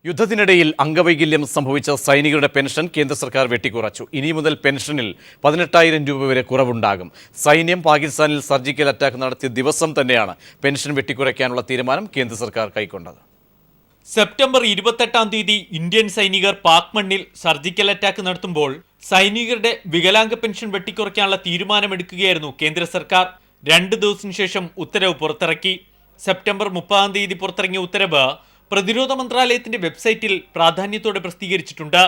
യുദ്ധത്തിനിടയിൽ അംഗവൈകല്യം സംഭവിച്ച സൈനികരുടെ പെൻഷൻ കേന്ദ്ര സർക്കാർ വെട്ടിക്കുറച്ചു. ഇനി മുതൽ പെൻഷനിൽ 18,000 രൂപ വരെ കുറവുണ്ടാകും. സൈന്യം പാകിസ്ഥാനിൽ സർജിക്കൽ അറ്റാക്ക് നടത്തിയ ദിവസം തന്നെയാണ് പെൻഷൻ വെട്ടിക്കുറയ്ക്കാനുള്ള തീരുമാനം കേന്ദ്ര സർക്കാർ കൈക്കൊണ്ടത്. സെപ്റ്റംബർ 28-ാം തീയതി ഇന്ത്യൻ സൈനികർ പാക് മണ്ണിൽ സർജിക്കൽ അറ്റാക്ക് നടത്തുമ്പോൾ സൈനികരുടെ വികലാംഗ പെൻഷൻ വെട്ടിക്കുറയ്ക്കാനുള്ള തീരുമാനമെടുക്കുകയായിരുന്നു കേന്ദ്ര സർക്കാർ. 2 ദിവസത്തിനു ശേഷം ഉത്തരവ് പുറത്തിറക്കി. സെപ്റ്റംബർ 30-ാം തീയതി പുറത്തിറങ്ങിയ ഉത്തരവ് പ്രതിരോധ മന്ത്രാലയത്തിന്റെ വെബ്സൈറ്റിൽ പ്രാധാന്യത്തോടെ പ്രസിദ്ധീകരിച്ചിട്ടുണ്ട്.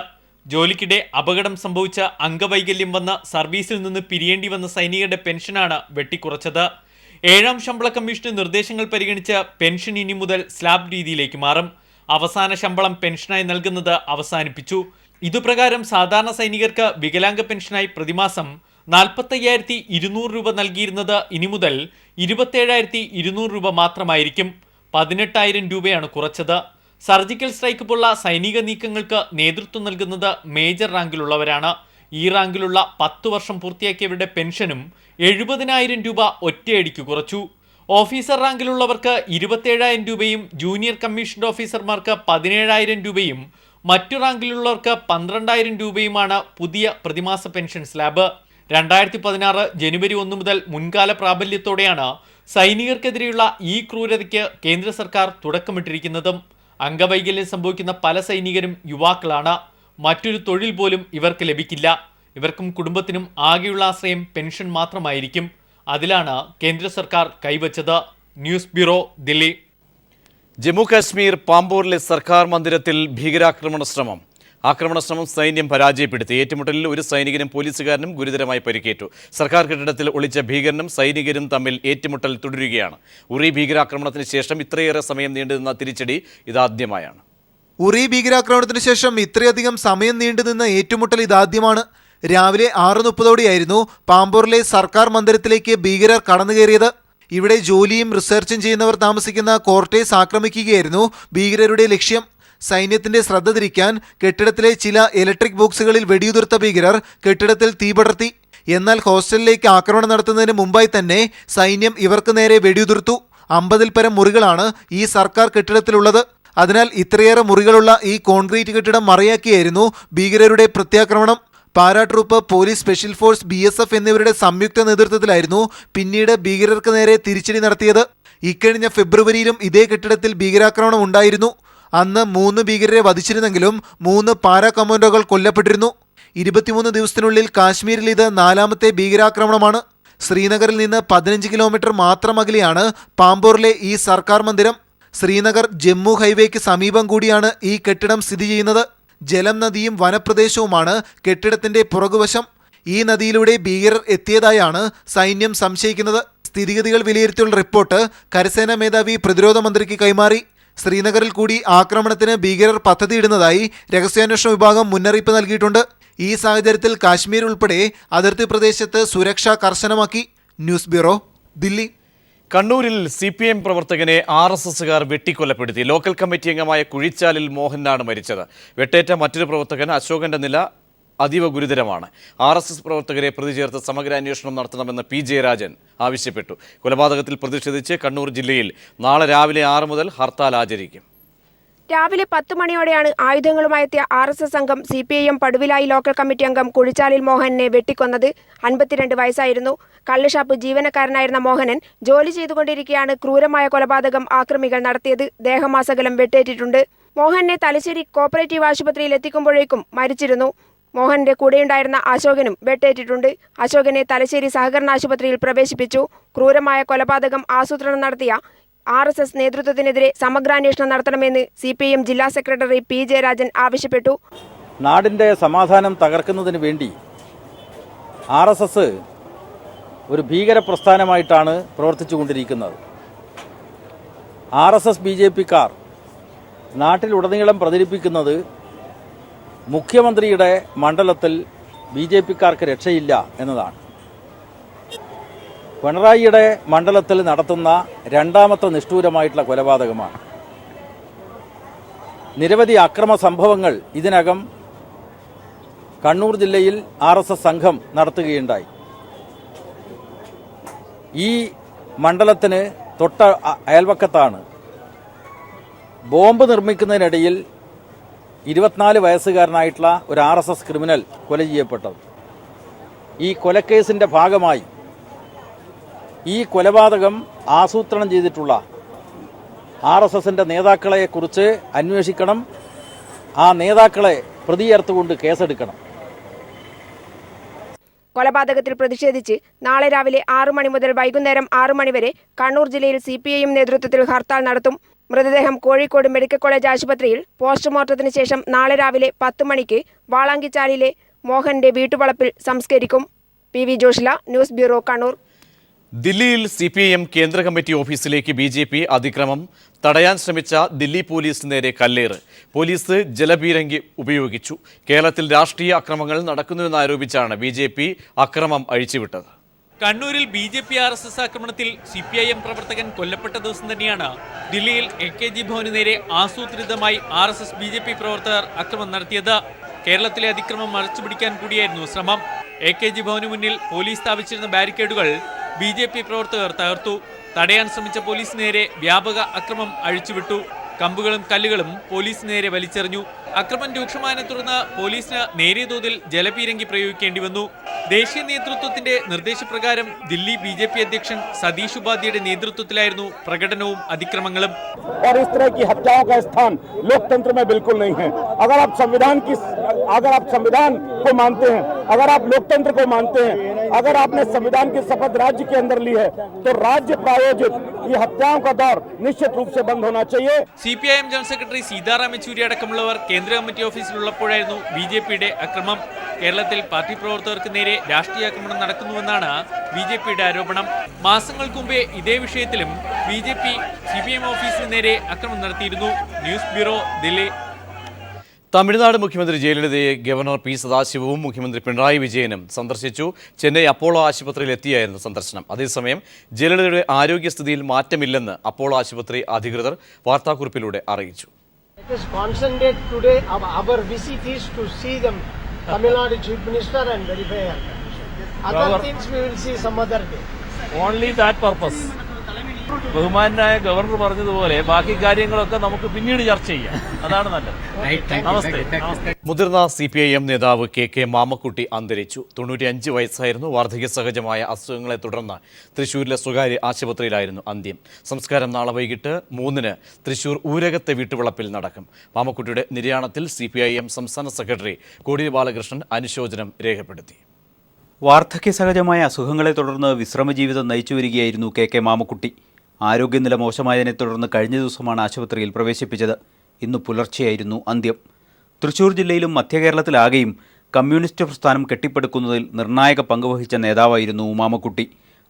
ജോലിക്കിടെ അപകടം സംഭവിച്ച അംഗവൈകല്യം വന്ന സർവീസിൽ നിന്ന് പിരിയേണ്ടി വന്ന സൈനികരുടെ പെൻഷനാണ് വെട്ടിക്കുറച്ചത്. 7ാം ശമ്പള കമ്മീഷന്റെ നിർദ്ദേശങ്ങൾ പരിഗണിച്ച് പെൻഷൻ ഇനി മുതൽ സ്ലാബ് രീതിയിലേക്ക് മാറും. അവസാന ശമ്പളം പെൻഷനായി നൽകുന്നത് അവസാനിപ്പിച്ചു. ഇതുപ്രകാരം സാധാരണ സൈനികർക്ക് വികലാംഗ പെൻഷനായി പ്രതിമാസം 45,200 രൂപ നൽകിയിരുന്നത് ഇനി മുതൽ 27,200 രൂപ മാത്രമായിരിക്കും. 18,000 രൂപയാണ് കുറച്ചത്. സർജിക്കൽ സ്ട്രൈക്ക് പോലുള്ള സൈനിക നീക്കങ്ങൾക്ക് നേതൃത്വം നൽകുന്നത് മേജർ റാങ്കിലുള്ളവരാണ്. ഈ റാങ്കിലുള്ള 10 വർഷം പൂർത്തിയാക്കിയവരുടെ പെൻഷനും 70,000 രൂപ ഒറ്റയടിക്ക് കുറച്ചു. ഓഫീസർ റാങ്കിലുള്ളവർക്ക് 27,000 രൂപയും ജൂനിയർ കമ്മീഷൻഡ് ഓഫീസർമാർക്ക് 17,000 രൂപയും മറ്റു റാങ്കിലുള്ളവർക്ക് 12,000 രൂപയുമാണ് പുതിയ പ്രതിമാസ പെൻഷൻ സ്ലാബ്. 2016 ജനുവരി 1 മുതൽ മുൻകാല പ്രാബല്യത്തോടെയാണ് സൈനികർക്കെതിരെയുള്ള ഈ ക്രൂരതയ്ക്ക് കേന്ദ്ര സർക്കാർ തുടക്കമിട്ടിരിക്കുന്നതും. അംഗവൈകല്യം സംഭവിക്കുന്ന പല സൈനികരും യുവാക്കളാണ്. മറ്റൊരു തൊഴിൽ പോലും ഇവർക്ക് ലഭിക്കില്ല. ഇവർക്കും കുടുംബത്തിനും ആകെയുള്ള ആശ്രയം പെൻഷൻ മാത്രമായിരിക്കും. അതിലാണ് കേന്ദ്ര സർക്കാർ കൈവച്ചത്. News bureau, Delhi. ജമ്മു കാശ്മീർ പാമ്പോറിലെ സർക്കാർ മന്ദിരത്തിൽ ഭീകരാക്രമണ ശ്രമം സൈന്യം പരാജയപ്പെടുത്തി. ഏറ്റുമുട്ടലിൽ ഒരു സൈനികനും പോലീസുകാരനും ഗുരുതരമായി പരിക്കേറ്റു. സർക്കാർ കെട്ടിടത്തിൽ ഒളിച്ച ഭീകരനും സൈനികരും തമ്മിൽ ഏറ്റുമുട്ടൽ തുടരുകയാണ്. ഉറി ഭീകരാക്രമണത്തിന് ശേഷം ഇത്രയേറെ സമയം നീണ്ടുനിന്ന തിരിച്ചടി ഇതാദ്യമായാണ്. ഉറി ഭീകരാക്രമണത്തിന് ശേഷം ഇത്രയധികം സമയം നീണ്ടുനിന്ന ഏറ്റുമുട്ടൽ ഇതാദ്യമാണ്. രാവിലെ 6:30ഓടെയായിരുന്നു പാമ്പോറിലെ സർക്കാർ മന്ദിരത്തിലേക്ക് ഭീകരർ കടന്നുകയറിയത്. ഇവിടെ ജോലിയും റിസർച്ചും ചെയ്യുന്നവർ താമസിക്കുന്ന ക്വാർട്ടേഴ്സ് ആക്രമിക്കുകയായിരുന്നു ഭീകരരുടെ ലക്ഷ്യം. സൈന്യത്തിന്റെ ശ്രദ്ധ തിരിക്കാൻ കെട്ടിടത്തിലെ ചില ഇലക്ട്രിക് ബോക്സുകളിൽ വെടിയുതിർത്ത ഭീകരർ കെട്ടിടത്തിൽ തീപടർത്തി. എന്നാൽ ഹോസ്റ്റലിലേക്ക് ആക്രമണം നടത്തുന്നതിന് മുമ്പായി തന്നെ സൈന്യം ഇവർക്ക് നേരെ വെടിയുതിർത്തു. 50-ൽ പരം മുറികളാണ് ഈ സർക്കാർ കെട്ടിടത്തിലുള്ളത്. അതിനാൽ ഇത്രയേറെ മുറികളുള്ള ഈ കോൺക്രീറ്റ് കെട്ടിടം മറയാക്കിയായിരുന്നു ഭീകരരുടെ പ്രത്യാക്രമണം. പാരാട്രൂപ്പ്, പോലീസ്, സ്പെഷ്യൽ ഫോഴ്സ്, BSF എന്നിവരുടെ സംയുക്ത നേതൃത്വത്തിലായിരുന്നു പിന്നീട് ഭീകരർക്ക് നേരെ തിരിച്ചടി നടത്തിയത്. ഇക്കഴിഞ്ഞ ഫെബ്രുവരിയിലും ഇതേ കെട്ടിടത്തിൽ ഭീകരാക്രമണം ഉണ്ടായിരുന്നു. അന്ന് 3 ഭീകരരെ വധിച്ചിരുന്നെങ്കിലും 3 പാരാ കമാൻഡോകൾ കൊല്ലപ്പെട്ടിരുന്നു. 23 ദിവസത്തിനുള്ളിൽ കാശ്മീരിൽ ഇത് 4ാമത്തെ ഭീകരാക്രമണമാണ്. ശ്രീനഗറിൽ നിന്ന് 15 കിലോമീറ്റർ മാത്രം അകലെയാണ് പാമ്പോറിലെ ഈ സർക്കാർ മന്ദിരം. ശ്രീനഗർ ജമ്മു ഹൈവേക്ക് സമീപം കൂടിയാണ് ഈ കെട്ടിടം സ്ഥിതി ചെയ്യുന്നത്. ജലം നദിയും വനപ്രദേശവുമാണ് കെട്ടിടത്തിന്റെ പുറകുവശം. ഈ നദിയിലൂടെ ഭീകരർ എത്തിയതായാണ് സൈന്യം സംശയിക്കുന്നത്. സ്ഥിതിഗതികൾ വിലയിരുത്തിയുള്ള റിപ്പോർട്ട് കരസേനാ മേധാവി പ്രതിരോധ മന്ത്രിക്ക് കൈമാറി. ശ്രീനഗറിൽ കൂടി ആക്രമണത്തിന് ഭീകരർ പദ്ധതിയിടുന്നതായി രഹസ്യാന്വേഷണ വിഭാഗം മുന്നറിയിപ്പ് നൽകിയിട്ടുണ്ട്. ഈ സാഹചര്യത്തിൽ കാശ്മീർ ഉൾപ്പെടെ അതിർത്തി പ്രദേശത്ത് സുരക്ഷ കർശനമാക്കി. News bureau, Delhi. കണ്ണൂരിൽ CPM പ്രവർത്തകനെ RSSകാർ വെട്ടിക്കൊലപ്പെടുത്തി. ലോക്കൽ കമ്മിറ്റി അംഗമായ കുഴിച്ചാലിൽ മോഹനാണ് മരിച്ചത്. വെട്ടേറ്റ മറ്റൊരു പ്രവർത്തകൻ അശോകന്റെ നില അതീവ ഗുരുതരമാണ്. RSS പ്രവർത്തകരെ പ്രതി ചേർത്ത് സമഗ്ര അന്വേഷണം നടത്തണമെന്ന് P. ജയരാജൻ ആവശ്യപ്പെട്ടു. കൊലപാതകത്തിൽ പ്രതിഷേധിച്ച് കണ്ണൂർ ജില്ലയിൽ നാളെ രാവിലെ 6 മുതൽ ഹർത്താൽ ആചരിക്കും. രാവിലെ 10 മണിയോടെയാണ് ആയുധങ്ങളുമായി എത്തിയ RSS സംഘം CPIM പടുവിലായി ലോക്കൽ കമ്മിറ്റി അംഗം കുഴിച്ചാലിൽ മോഹനെ വെട്ടിക്കൊന്നത്. 52 വയസ്സായിരുന്നു. കള്ളുഷാപ്പ് ജീവനക്കാരനായിരുന്ന മോഹനൻ ജോലി ചെയ്തുകൊണ്ടിരിക്കെയാണ് ക്രൂരമായ കൊലപാതകം ആക്രമികൾ നടത്തിയത്. ദേഹമാസകലം വെട്ടേറ്റിട്ടുണ്ട്. മോഹനെ തലശ്ശേരി കോപ്പറേറ്റീവ് ആശുപത്രിയിൽ എത്തിക്കുമ്പോഴേക്കും മരിച്ചിരുന്നു. മോഹന്റെ കൂടെയുണ്ടായിരുന്ന അശോകനും വെട്ടേറ്റിട്ടുണ്ട്. അശോകനെ തലശ്ശേരി സഹകരണ ആശുപത്രിയിൽ പ്രവേശിപ്പിച്ചു. ക്രൂരമായ കൊലപാതകം ആസൂത്രണം നടത്തിയ RSS നേതൃത്വത്തിനെതിരെ സമഗ്രാന്വേഷണം നടത്തണമെന്ന് CPIM ജില്ലാ സെക്രട്ടറി P. ജയരാജൻ ആവശ്യപ്പെട്ടു. നാടിൻ്റെ സമാധാനം തകർക്കുന്നതിന് വേണ്ടി RSS ഒരു ഭീകര പ്രസ്ഥാനമായിട്ടാണ് പ്രവർത്തിച്ചുകൊണ്ടിരിക്കുന്നത്. RSS BJPക്കാർ നാട്ടിലുടനീളം പ്രചരിപ്പിക്കുന്നത് മുഖ്യമന്ത്രിയുടെ മണ്ഡലത്തിൽ BJPക്കാർക്ക് രക്ഷയില്ല എന്നതാണ്. പിണറായിയുടെ മണ്ഡലത്തിൽ നടത്തുന്ന 2ാമത്തെ നിഷ്ഠൂരമായിട്ടുള്ള കൊലപാതകമാണ്. നിരവധി അക്രമ സംഭവങ്ങൾ ഇതിനകം കണ്ണൂർ ജില്ലയിൽ RSS സംഘം നടത്തുകയുണ്ടായി. ഈ മണ്ഡലത്തിന് തൊട്ട അയൽവക്കത്താണ് ബോംബ് നിർമ്മിക്കുന്നതിനിടയിൽ 24 വയസ്സുകാരനായിട്ടുള്ള ഒരു RSS ക്രിമിനൽ കൊല ചെയ്യപ്പെട്ടത്. ഈ കൊലക്കേസിൻ്റെ ഭാഗമായി ഈ കൊലപാതകം ആസൂത്രണം ചെയ്തിട്ടുള്ള RSSൻ്റെ നേതാക്കളെക്കുറിച്ച് അന്വേഷിക്കണം. ആ നേതാക്കളെ പ്രതിയേർത്തുകൊണ്ട് കേസെടുക്കണം. കൊലപാതകത്തിൽ പ്രതിഷേധിച്ച് നാളെ രാവിലെ 6 മണി മുതൽ വൈകുന്നേരം 6 മണി വരെ കണ്ണൂർ ജില്ലയിൽ CPIM നേതൃത്വത്തിൽ ഹർത്താൽ നടത്തും. മൃതദേഹം കോഴിക്കോട് മെഡിക്കൽ കോളേജ് ആശുപത്രിയിൽ പോസ്റ്റ്മോർട്ടത്തിന് ശേഷം നാളെ രാവിലെ 10 മണിക്ക് വാളാങ്കിച്ചാലിലെ മോഹന്റെ വീട്ടുവളപ്പിൽ സംസ്കരിക്കും. PV Joshila, news bureau, Kannur. ദില്ലിയിൽ CPIM കേന്ദ്ര കമ്മിറ്റി ഓഫീസിലേക്ക് BJP അതിക്രമം തടയാൻ ശ്രമിച്ച ദില്ലി പോലീസിന് നേരെ കല്ലേറ്. പോലീസ് ജലപീരങ്കി ഉപയോഗിച്ചു. കേരളത്തിൽ രാഷ്ട്രീയ അക്രമങ്ങൾ നടക്കുന്നുവെന്നാരോപിച്ചാണ് BJP അക്രമം അഴിച്ചുവിട്ടത്. കണ്ണൂരിൽ BJP RSS ആക്രമണത്തിൽ CPIM പ്രവർത്തകൻ കൊല്ലപ്പെട്ട ദിവസം തന്നെയാണ് ദില്ലിയിൽ AKG ഭവന് നേരെ ആസൂത്രിതമായി RSS BJP പ്രവർത്തകർ അക്രമം നടത്തിയത്. കേരളത്തിലെ അതിക്രമം മറച്ചുപിടിക്കാൻ കൂടിയായിരുന്നു ശ്രമം. AKG ഭവന് മുന്നിൽ പോലീസ് സ്ഥാപിച്ചിരുന്ന ബാരിക്കേഡുകൾ BJP പ്രവർത്തകർ തകർത്തു. തടയാൻ ശ്രമിച്ച പോലീസ് നേരെ വ്യാപക അക്രമം അഴിച്ചുവിട്ടു. കമ്പുകളും കല്ലുകളും പോലീസ് നേരെ വലിച്ചെറിഞ്ഞു. അക്രമം രൂക്ഷമായതിനെ തുടർന്ന് പോലീസിന് നേരിയ തോതിൽ ജലപീരങ്കി പ്രയോഗിക്കേണ്ടി വന്നു. ദേശീയ നേതൃത്വത്തിന്റെ നിർദ്ദേശപ്രകാരം ദില്ലി BJP അധ്യക്ഷൻ സതീഷ് ഉപാധ്യയുടെ നേതൃത്വത്തിലായിരുന്നു പ്രകടനവും അതിക്രമങ്ങളും. और इस तरह की हत्याओं का स्थान लोकतंत्र में बिल्कुल नहीं है. अगर आप संविधान को मानते हैं, अगर आप लोकतंत्र को मानते हैं, अगर आपने संविधान की शपथ राज्य के अंदर ली है, तो राज्य प्रायोजित ये हत्याओं का दौर निश्चित रूप से बंद होना चाहिए. CPIM general secretary Sitaram Yechury അടക്കമുള്ളവർ കേന്ദ്ര കമ്മിറ്റി ഓഫീസിലുള്ളപ്പോഴായിരുന്നു BJPയുടെ അക്രമം. കേരളത്തിൽ പാർട്ടി പ്രവർത്തകർക്ക് നേരെ രാഷ്ട്രീയ ആക്രമണം നടക്കുന്നുവെന്നാണ് BJPയുടെ ആരോപണം. മാസങ്ങൾക്ക് മുമ്പേ ഇതേ വിഷയത്തിലും BJP CPIM ഓഫീസിന് നേരെ അക്രമം നടത്തിയിരുന്നു. News bureau, Delhi. തമിഴ്നാട് മുഖ്യമന്ത്രി ജയലളിതയെ ഗവർണർ P. സദാശിവവും മുഖ്യമന്ത്രി പിണറായി വിജയനും സന്ദർശിച്ചു. ചെന്നൈ അപ്പോളോ ആശുപത്രിയിൽ എത്തിയായിരുന്നു സന്ദർശനം. അതേസമയം ജയലളിതയുടെ ആരോഗ്യസ്ഥിതിയിൽ മാറ്റമില്ലെന്ന് അപ്പോളോ ആശുപത്രി അധികൃതർ വാർത്താക്കുറിപ്പിലൂടെ അറിയിച്ചു. It is concentrated today. Our visit is to see the Tamil Nadu Chief Minister and verify her condition. Other things we will see some other day. Only that purpose. ബഹുമാനായ governor പറഞ്ഞതുപോലെ ബാക്കി കാര്യങ്ങളൊക്കെ നമുക്ക് പിന്നീട് ചർച്ച ചെയ്യാം. അതാണ് നല്ലത്. നമസ്തേ. മുതിർന്ന CPIM നേതാവ് KK മാമക്കുട്ടി അന്തരിച്ചു. 95 വയസ്സായിരുന്നു. വാർദ്ധക്യ സഹജമായ അസുഖങ്ങളെ തുടർന്ന് തൃശ്ശൂരിലെ സ്വകാര്യ ആശുപത്രിയിലായിരുന്നു അന്ത്യം. സംസ്കാരം നാളെ വൈകിട്ട് 3-ന് തൃശ്ശൂർ ഊരകത്തെ വീട്ടുവളപ്പിൽ നടക്കും. മാമക്കുട്ടിയുടെ നിര്യാണത്തിൽ CPIM സംസ്ഥാന സെക്രട്ടറി കോടിയേരി ബാലകൃഷ്ണൻ അനുശോചനം രേഖപ്പെടുത്തി. വാർദ്ധക്യ സഹജമായ അസുഖങ്ങളെ തുടർന്ന് വിശ്രമജീവിതം നയിച്ചു വരികയായിരുന്നു KK മാമക്കുട്ടി. ആരോഗ്യനില മോശമായതിനെ തുടർന്ന് കഴിഞ്ഞ ദിവസമാണ് ആശുപത്രിയിൽ പ്രവേശിപ്പിച്ചത്. ഇന്ന് പുലർച്ചെയായിരുന്നു അന്ത്യം. തൃശ്ശൂർ ജില്ലയിലും മധ്യകേരളത്തിലാകെയും കമ്മ്യൂണിസ്റ്റ് പ്രസ്ഥാനം കെട്ടിപ്പടുക്കുന്നതിൽ നിർണായക പങ്കുവഹിച്ച നേതാവായിരുന്നു മാമക്കുട്ടി.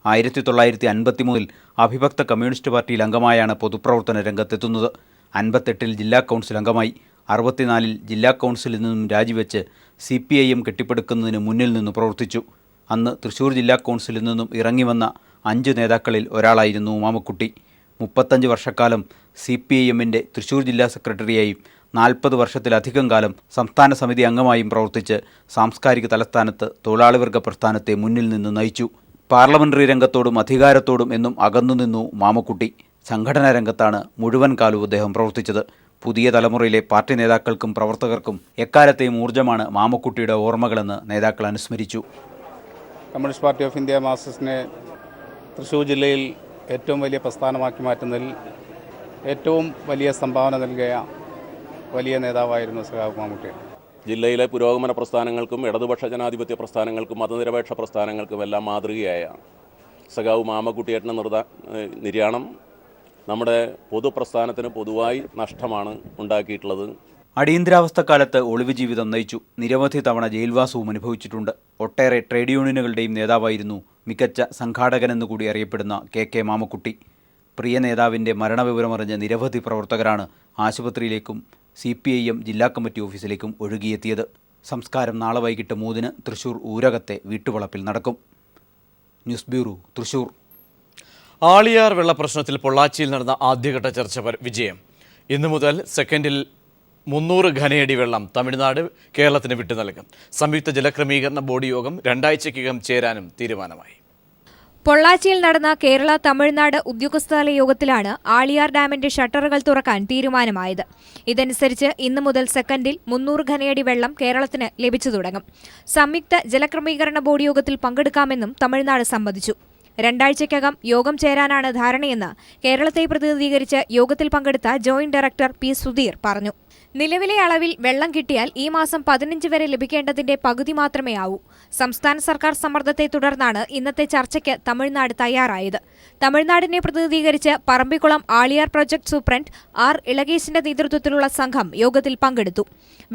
1953 അവിഭക്ത കമ്മ്യൂണിസ്റ്റ് പാർട്ടിയിൽ അംഗമായാണ് പൊതുപ്രവർത്തന രംഗത്തെത്തുന്നത്. 58 ജില്ലാ കൗൺസിൽ അംഗമായി. 64 ജില്ലാ കൗൺസിലിൽ നിന്നും രാജിവെച്ച് CPIM കെട്ടിപ്പടുക്കുന്നതിന് മുന്നിൽ നിന്ന് പ്രവർത്തിച്ചു. അന്ന് തൃശ്ശൂർ ജില്ലാ കൗൺസിലിൽ നിന്നും ഇറങ്ങിവന്ന 5 നേതാക്കളിൽ ഒരാളായിരുന്നു മാമക്കുട്ടി. 35 വർഷക്കാലം CPIMൻ്റെ തൃശ്ശൂർ ജില്ലാ സെക്രട്ടറിയായും 40 വർഷത്തിലധികം കാലം സംസ്ഥാന സമിതി അംഗമായും പ്രവർത്തിച്ച് സാംസ്കാരിക തലസ്ഥാനത്ത് തൊഴിലാളിവർഗ പ്രസ്ഥാനത്തെ മുന്നിൽ നിന്ന് നയിച്ചു. പാർലമെന്ററി രംഗത്തോടും അധികാരത്തോടും എന്നും അകന്നുനിന്നു മാമക്കുട്ടി. സംഘടനാ രംഗത്താണ് മുഴുവൻ കാലവും അദ്ദേഹം പ്രവർത്തിച്ചത്. പുതിയ തലമുറയിലെ പാർട്ടി നേതാക്കൾക്കും പ്രവർത്തകർക്കും എക്കാലത്തെയും ഊർജ്ജമാണ് മാമക്കുട്ടിയുടെ ഓർമ്മകളെന്ന് നേതാക്കൾ അനുസ്മരിച്ചു. കമ്മ്യൂണിസ്റ്റ് പാർട്ടി ഓഫ് ഇന്ത്യ മാർക്സിസ്റ്റിനെ തൃശ്ശൂർ ജില്ലയിൽ ഏറ്റവും വലിയ പ്രസ്ഥാനമാക്കി മാറ്റുന്നതിൽ ഏറ്റവും വലിയ സംഭാവന നൽകിയ വലിയ നേതാവായിരുന്നു സഖാവ് മാമക്കുട്ടി. ജില്ലയിലെ പുരോഗമന പ്രസ്ഥാനങ്ങൾക്കും ഇടതുപക്ഷ ജനാധിപത്യ പ്രസ്ഥാനങ്ങൾക്കും മതനിരപേക്ഷ പ്രസ്ഥാനങ്ങൾക്കും എല്ലാം മാതൃകയായ സഖാവ് മാമക്കുട്ടിയേട്ടൻ്റെ നിര്യാണം നമ്മുടെ പൊതുപ്രസ്ഥാനത്തിന് പൊതുവായി നഷ്ടമാണ് ഉണ്ടാക്കിയിട്ടുള്ളത്. അടിയന്തരാവസ്ഥക്കാലത്ത് ഒളിവ് ജീവിതം നയിച്ചു. നിരവധി തവണ ജയിൽവാസവും അനുഭവിച്ചിട്ടുണ്ട്. ഒട്ടേറെ ട്രേഡ് യൂണിയനുകളുടെയും നേതാവായിരുന്നു. മികച്ച സംഘാടകനെന്നു കൂടി അറിയപ്പെടുന്ന KK മാമക്കുട്ടി. പ്രിയ നേതാവിൻ്റെ മരണവിവരമറിഞ്ഞ നിരവധി പ്രവർത്തകരാണ് ആശുപത്രിയിലേക്കും CPIM ജില്ലാ കമ്മിറ്റി ഓഫീസിലേക്കും ഒഴുകിയെത്തിയത്. സംസ്കാരം നാളെ വൈകിട്ട് 3-ന് തൃശ്ശൂർ ഊരകത്തെ വീട്ടുവളപ്പിൽ നടക്കും. News bureau, Thrissur. ആളിയാർ വെള്ളപ്രശ്നത്തിൽ പൊള്ളാച്ചിയിൽ നടന്ന ആദ്യഘട്ട ചർച്ച വിജയം. ഇന്നു മുതൽ സെക്കൻഡിൽ 300 ഘനയടി വെള്ളം തമിഴ്നാട് കേരളത്തിന് വിട്ടു നൽകും. സംയുക്ത ജലക്രമീകരണ ബോർഡ് യോഗം 2 ആഴ്ചയ്ക്കകം ചേരാനും തീരുമാനമായി. പൊള്ളാച്ചിയിൽ നടന്ന കേരള തമിഴ്നാട് ഉദ്യോഗസ്ഥതല യോഗത്തിലാണ് ആളിയാർ ഡാമിന്റെ ഷട്ടറുകൾ തുറക്കാൻ തീരുമാനമായത്. ഇതനുസരിച്ച് ഇന്നു മുതൽ സെക്കൻഡിൽ 300 ഘനയടി വെള്ളം കേരളത്തിന് ലഭിച്ചു തുടങ്ങും. സംയുക്ത ജലക്രമീകരണ ബോർഡ് യോഗത്തിൽ പങ്കെടുക്കാമെന്നും തമിഴ്നാട് സമ്മതിച്ചു. 2 ആഴ്ചയ്ക്കകം യോഗം ചേരാനാണ് ധാരണയെന്ന് കേരളത്തെ പ്രതിനിധീകരിച്ച് യോഗത്തിൽ പങ്കെടുത്ത ജോയിന്റ് ഡയറക്ടർ പി സുധീർ പറഞ്ഞു. നിലവിലെ അളവിൽ വെള്ളം കിട്ടിയാൽ ഈ മാസം 15 വരെ ലഭിക്കേണ്ടതിന്റെ പകുതി മാത്രമേ ആവൂ. സംസ്ഥാന സർക്കാർ സമ്മർദ്ദത്തെ തുടർന്നാണ് ഇന്നത്തെ ചർച്ചയ്ക്ക് തമിഴ്നാട് തയ്യാറായത്. തമിഴ്നാടിനെ പ്രതിനിധീകരിച്ച് Parambikulam Aliyar project superintendent R ഇളകേശിന്റെ നേതൃത്വത്തിലുള്ള സംഘം യോഗത്തിൽ പങ്കെടുത്തു.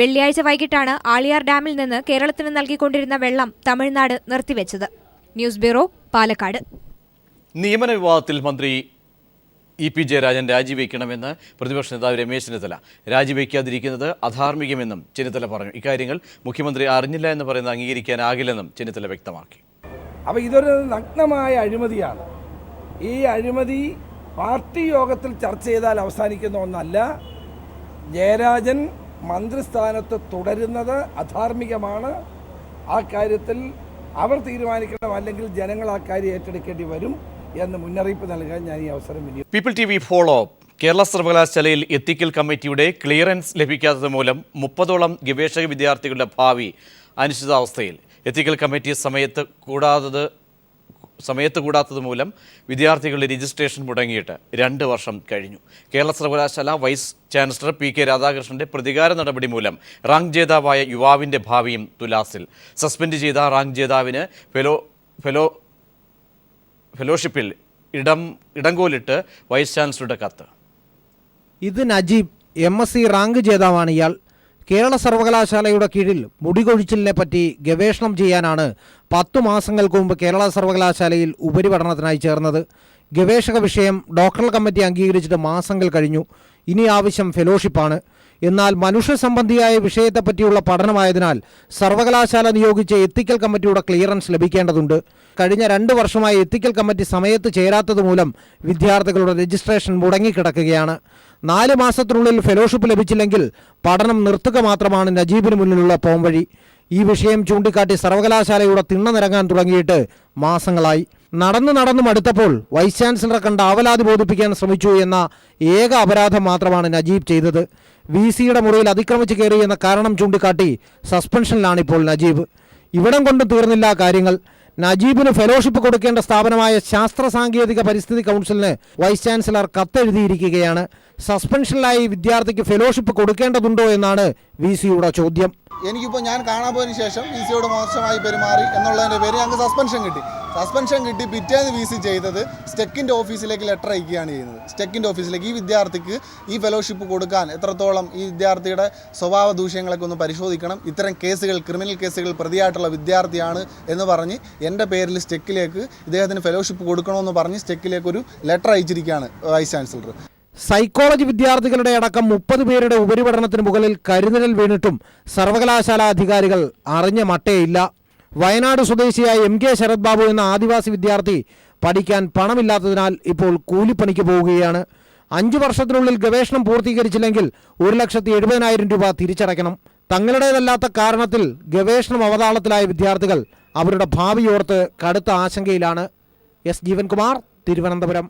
വെള്ളിയാഴ്ച വൈകിട്ടാണ് ആളിയാർ ഡാമിൽ നിന്ന് കേരളത്തിന് നൽകിക്കൊണ്ടിരുന്ന വെള്ളം തമിഴ്നാട് നിർത്തിവെച്ചത്. News bureau, Palakkad. നിയമന വിവാദത്തിൽ മന്ത്രി ഇ പി ജയരാജൻ രാജിവെക്കണമെന്ന് പ്രതിപക്ഷ നേതാവ് രമേശ് ചെന്നിത്തല. രാജിവെക്കാതിരിക്കുന്നത് അധാർമികമെന്നും ചെന്നിത്തല പറഞ്ഞു. ഇക്കാര്യങ്ങൾ മുഖ്യമന്ത്രി അറിഞ്ഞില്ല എന്ന് പറയുന്നത് അംഗീകരിക്കാനാകില്ലെന്നും ചെന്നിത്തല വ്യക്തമാക്കി. അപ്പോൾ ഇതൊരു നഗ്നമായ അഴിമതിയാണ്. ഈ അഴിമതി പാർട്ടി യോഗത്തിൽ ചർച്ച ചെയ്താൽ അവസാനിക്കുന്ന ഒന്നല്ല. ജയരാജൻ മന്ത്രിസ്ഥാനത്ത് തുടരുന്നത് അധാർമികമാണ്. ആ കാര്യത്തിൽ അവർ തീരുമാനിക്കണം, അല്ലെങ്കിൽ ജനങ്ങൾ ആ കാര്യം ഏറ്റെടുക്കേണ്ടി വരും എന്ന് മുന്നറിയിപ്പ് നൽകാൻ ഞാൻ ഈ അവസരം വിനിയോഗിക്കും. People TV follow up. Kerala സർവകലാശാലയിൽ എത്തിക്കൽ കമ്മിറ്റിയുടെ ക്ലിയറൻസ് ലഭിക്കാത്തത് മൂലം 30ഓളം ഗവേഷക വിദ്യാർത്ഥികളുടെ ഭാവി അനിശ്ചിതാവസ്ഥയിൽ. എത്തിക്കൽ കമ്മിറ്റി സമയത്ത് കൂടാത്തത് മൂലം വിദ്യാർത്ഥികളുടെ രജിസ്ട്രേഷൻ മുടങ്ങിയിട്ട് 2 വർഷം കഴിഞ്ഞു. കേരള സർവകലാശാല വൈസ് ചാൻസലർ PK രാധാകൃഷ്ണന്റെ പ്രതികാര നടപടി മൂലം റാങ്ക് ജേതാവായ യുവാവിൻ്റെ ഭാവിയും തുലാസിൽ. സസ്പെൻഡ് ചെയ്ത റാങ്ക് ജേതാവിന് ഫെലോഷിപ്പിൽ ഇടങ്കോലിട്ട് വൈസ് ചാൻസലറുടെ കത്ത്. ഇത് നജീബ്, MSc റാങ്ക് ജേതാവാണ് ഇയാൾ. കേരള സർവകലാശാലയുടെ കീഴിൽ മുടികൊഴിച്ചിലിനെ പറ്റി ഗവേഷണം ചെയ്യാനാണ് 10 മാസങ്ങൾക്ക് മുമ്പ് കേരള സർവകലാശാലയിൽ ഉപരിപഠനത്തിനായി ചേർന്നത്. ഗവേഷക വിഷയം ഡോക്ടറൽ കമ്മിറ്റി അംഗീകരിച്ചിട്ട് മാസങ്ങൾ കഴിഞ്ഞു. ഇനി ആവശ്യം ഫെലോഷിപ്പാണ്. എന്നാൽ മനുഷ്യ സംബന്ധിയായ വിഷയത്തെപ്പറ്റിയുള്ള പഠനമായതിനാൽ സർവകലാശാല നിയോഗിച്ച എത്തിക്കൽ കമ്മിറ്റിയുടെ ക്ലിയറൻസ് ലഭിക്കേണ്ടതുണ്ട്. കഴിഞ്ഞ 2 വർഷമായി എത്തിക്കൽ കമ്മിറ്റി സമയത്ത് ചേരാത്തത് മൂലം വിദ്യാർത്ഥികളുടെ രജിസ്ട്രേഷൻ മുടങ്ങിക്കിടക്കുകയാണ്. 4 മാസത്തിനുള്ളിൽ ഫെലോഷിപ്പ് ലഭിച്ചില്ലെങ്കിൽ പഠനം നിർത്തുക മാത്രമാണ് നജീബിന് മുന്നിലുള്ള പോംവഴി. ഈ വിഷയം ചൂണ്ടിക്കാട്ടി സർവകലാശാലയുടെ തിണ്ണ നിരങ്ങാൻ തുടങ്ങിയിട്ട് മാസങ്ങളായി. നടന്നു മടുത്തപ്പോൾ വൈസ് ചാൻസലറെ കണ്ട് അവലാതി ബോധിപ്പിക്കാൻ ശ്രമിച്ചു എന്ന ഏക അപരാധം മാത്രമാണ് നജീബ് ചെയ്തത്. VCയുടെ മുറിയിൽ അതിക്രമിച്ച് കയറി എന്ന കാരണം ചൂണ്ടിക്കാട്ടി സസ്പെൻഷനിലാണിപ്പോൾ നജീബ്. ഇവിടം കൊണ്ട് തീർന്നില്ല കാര്യങ്ങൾ. നജീബിന് ഫെലോഷിപ്പ് കൊടുക്കേണ്ട സ്ഥാപനമായ ശാസ്ത്ര സാങ്കേതിക പരിസ്ഥിതി കൗൺസിലിന് വൈസ് ചാൻസലർ കത്തെഴുതിയിരിക്കുകയാണ്. സസ്പെൻഷനിലായി വിദ്യാർത്ഥിക്ക് ഫെലോഷിപ്പ് കൊടുക്കേണ്ടതുണ്ടോ എന്നാണ് VCയുടെ ചോദ്യം. എനിക്കിപ്പോൾ ഞാൻ കാണാൻ പോയതിനു ശേഷം VCയോട് മോശമായി പെരുമാറി എന്നുള്ളതിൻ്റെ പേര് ഞങ്ങൾക്ക് സസ്പെൻഷൻ കിട്ടി. പിറ്റേന്ന് VC ചെയ്തത് സ്റ്റെക്കിൻ്റെ ഓഫീസിലേക്ക് ലെറ്റർ അയക്കുകയാണ് ചെയ്യുന്നത്. സ്റ്റെക്കിൻ്റെ ഓഫീസിലേക്ക് ഈ വിദ്യാർത്ഥിക്ക് ഈ ഫെലോഷിപ്പ് കൊടുക്കാൻ എത്രത്തോളം ഈ വിദ്യാർത്ഥിയുടെ സ്വഭാവ ദൂഷ്യങ്ങളൊക്കെ ഒന്ന് പരിശോധിക്കണം, ഇത്തരം കേസുകൾ, ക്രിമിനൽ കേസുകൾ പ്രതിയായിട്ടുള്ള വിദ്യാർത്ഥിയാണ് എന്ന് പറഞ്ഞ് എൻ്റെ പേരിൽ സ്റ്റെക്കിലേക്ക് ഇദ്ദേഹത്തിന് ഫെലോഷിപ്പ് കൊടുക്കണമെന്ന് പറഞ്ഞ് സ്റ്റെക്കിലേക്ക് ഒരു ലെറ്റർ അയച്ചിരിക്കുകയാണ് വൈസ് ചാൻസലർ. സൈക്കോളജി വിദ്യാർത്ഥികളുടെ അടക്കം 30 പേരുടെ ഉപരിപഠനത്തിന് മുകളിൽ കരിനിഴൽ വീണിട്ടും സർവകലാശാല അധികാരികൾ അറിഞ്ഞ മട്ടേയില്ല. വയനാട് സ്വദേശിയായ MK ശരത് ബാബു എന്ന ആദിവാസി വിദ്യാർത്ഥി പഠിക്കാൻ പണമില്ലാത്തതിനാൽ ഇപ്പോൾ കൂലിപ്പണിക്ക് പോവുകയാണ്. 5 വർഷത്തിനുള്ളിൽ ഗവേഷണം പൂർത്തീകരിച്ചില്ലെങ്കിൽ 1,70,000 രൂപ തിരിച്ചടയ്ക്കണം. തങ്ങളുടേതല്ലാത്ത കാരണത്തിൽ ഗവേഷണം അവതാളത്തിലായ വിദ്യാർത്ഥികൾ അവരുടെ ഭാവിയോർത്ത് കടുത്ത ആശങ്കയിലാണ്. S. ജീവൻകുമാർ, തിരുവനന്തപുരം.